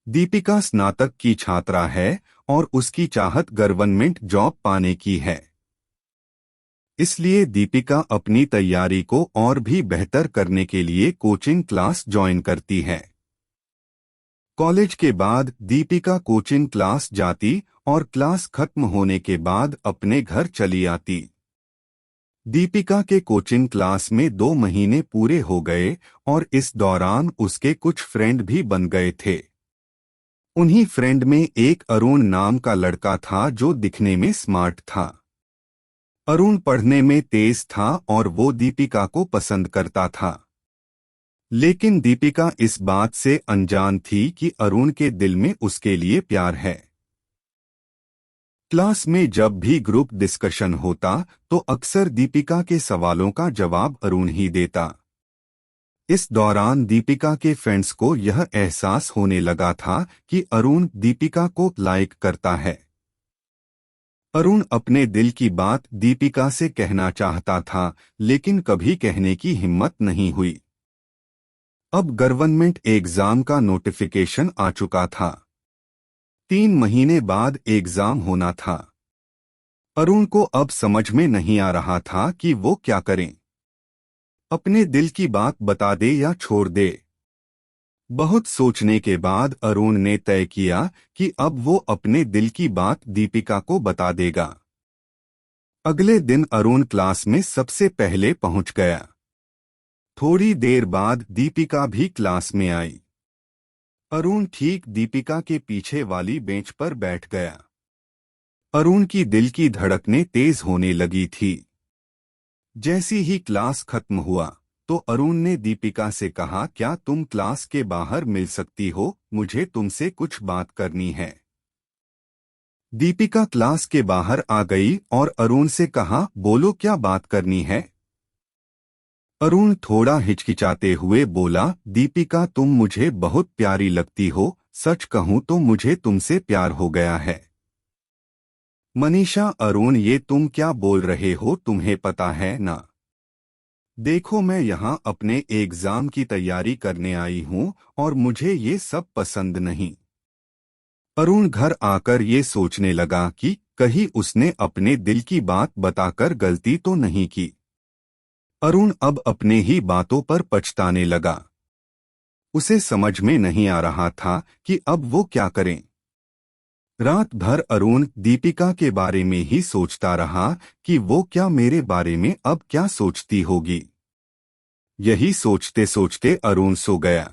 दीपिका स्नातक की छात्रा है और उसकी चाहत गवर्नमेंट जॉब पाने की है। इसलिए दीपिका अपनी तैयारी को और भी बेहतर करने के लिए कोचिंग क्लास ज्वाइन करती है। कॉलेज के बाद दीपिका कोचिंग क्लास जाती और क्लास खत्म होने के बाद अपने घर चली आती। दीपिका के कोचिंग क्लास में 2 महीने पूरे हो गए और इस दौरान उसके कुछ फ्रेंड भी बन गए थे। उन्हीं फ्रेंड में एक अरुण नाम का लड़का था जो दिखने में स्मार्ट था। अरुण पढ़ने में तेज था और वो दीपिका को पसंद करता था। लेकिन दीपिका इस बात से अनजान थी कि अरुण के दिल में उसके लिए प्यार है। क्लास में जब भी ग्रुप डिस्कशन होता तो अक्सर दीपिका के सवालों का जवाब अरुण ही देता। इस दौरान दीपिका के फ्रेंड्स को यह एहसास होने लगा था कि अरुण दीपिका को लाइक करता है। अरुण अपने दिल की बात दीपिका से कहना चाहता था, लेकिन कभी कहने की हिम्मत नहीं हुई। अब गवर्नमेंट एग्जाम का नोटिफिकेशन आ चुका था। 3 महीने बाद एग्जाम होना था। अरुण को अब समझ में नहीं आ रहा था कि वो क्या करें। अपने दिल की बात बता दे या छोड़ दे। बहुत सोचने के बाद अरुण ने तय किया कि अब वो अपने दिल की बात दीपिका को बता देगा। अगले दिन अरुण क्लास में सबसे पहले पहुंच गया। थोड़ी देर बाद दीपिका भी क्लास में आई। अरुण ठीक दीपिका के पीछे वाली बेंच पर बैठ गया। अरुण की दिल की धड़कनें तेज होने लगी थी। जैसी ही क्लास खत्म हुआ तो अरुण ने दीपिका से कहा, क्या तुम क्लास के बाहर मिल सकती हो, मुझे तुमसे कुछ बात करनी है। दीपिका क्लास के बाहर आ गई और अरुण से कहा, बोलो क्या बात करनी है। अरुण थोड़ा हिचकिचाते हुए बोला, दीपिका तुम मुझे बहुत प्यारी लगती हो, सच कहूं तो मुझे तुमसे प्यार हो गया है। मनीषा, अरुण ये तुम क्या बोल रहे हो, तुम्हें पता है ना। देखो मैं यहाँ अपने एग्जाम की तैयारी करने आई हूँ और मुझे ये सब पसंद नहीं। अरुण घर आकर ये सोचने लगा कि कहीं उसने अपने दिल की बात बताकर गलती तो नहीं की। अरुण अब अपने ही बातों पर पछताने लगा। उसे समझ में नहीं आ रहा था कि अब वो क्या करें। रात भर अरुण दीपिका के बारे में ही सोचता रहा कि वो क्या मेरे बारे में अब क्या सोचती होगी। यही सोचते सोचते अरुण सो गया।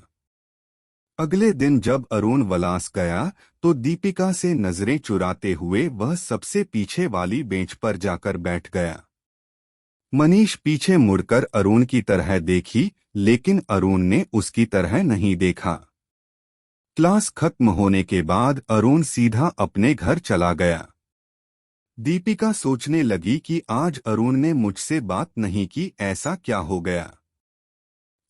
अगले दिन जब अरुण क्लास गया तो दीपिका से नजरें चुराते हुए वह सबसे पीछे वाली बेंच पर जाकर बैठ गया। मनीष पीछे मुड़कर अरुण की तरह देखी, लेकिन अरुण ने उसकी तरह नहीं देखा। क्लास खत्म होने के बाद अरुण सीधा अपने घर चला गया। दीपिका सोचने लगी कि आज अरुण ने मुझसे बात नहीं की, ऐसा क्या हो गया।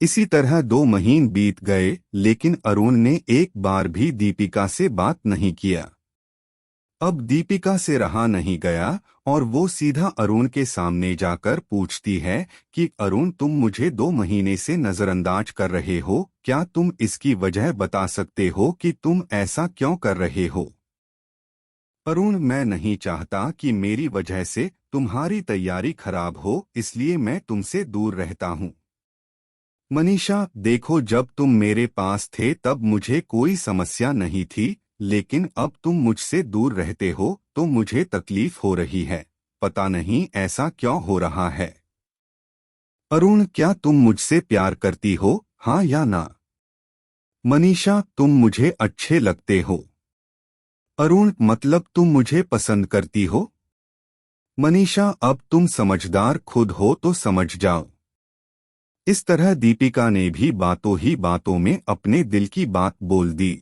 इसी तरह 2 महीने बीत गए, लेकिन अरुण ने एक बार भी दीपिका से बात नहीं किया। अब दीपिका से रहा नहीं गया और वो सीधा अरुण के सामने जाकर पूछती है कि अरुण तुम मुझे 2 महीने से नजरअंदाज कर रहे हो, क्या तुम इसकी वजह बता सकते हो कि तुम ऐसा क्यों कर रहे हो। अरुण, मैं नहीं चाहता कि मेरी वजह से तुम्हारी तैयारी खराब हो, इसलिए मैं तुमसे दूर रहता हूँ। मनीषा, देखो जब तुम मेरे पास थे तब मुझे कोई समस्या नहीं थी, लेकिन अब तुम मुझसे दूर रहते हो तो मुझे तकलीफ हो रही है। पता नहीं ऐसा क्यों हो रहा है। अरुण, क्या तुम मुझसे प्यार करती हो, हाँ या ना। मनीषा, तुम मुझे अच्छे लगते हो। अरुण, मतलब तुम मुझे पसंद करती हो। मनीषा, अब तुम समझदार खुद हो तो समझ जाओ। इस तरह दीपिका ने भी बातों ही बातों में अपने दिल की बात बोल दी।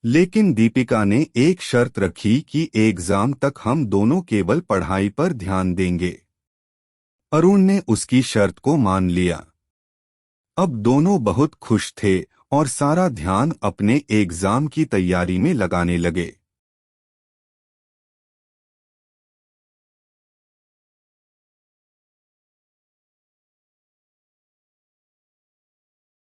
लेकिन दीपिका ने एक शर्त रखी कि एग्जाम तक हम दोनों केवल पढ़ाई पर ध्यान देंगे। अरुण ने उसकी शर्त को मान लिया। अब दोनों बहुत खुश थे और सारा ध्यान अपने एग्जाम की तैयारी में लगाने लगे।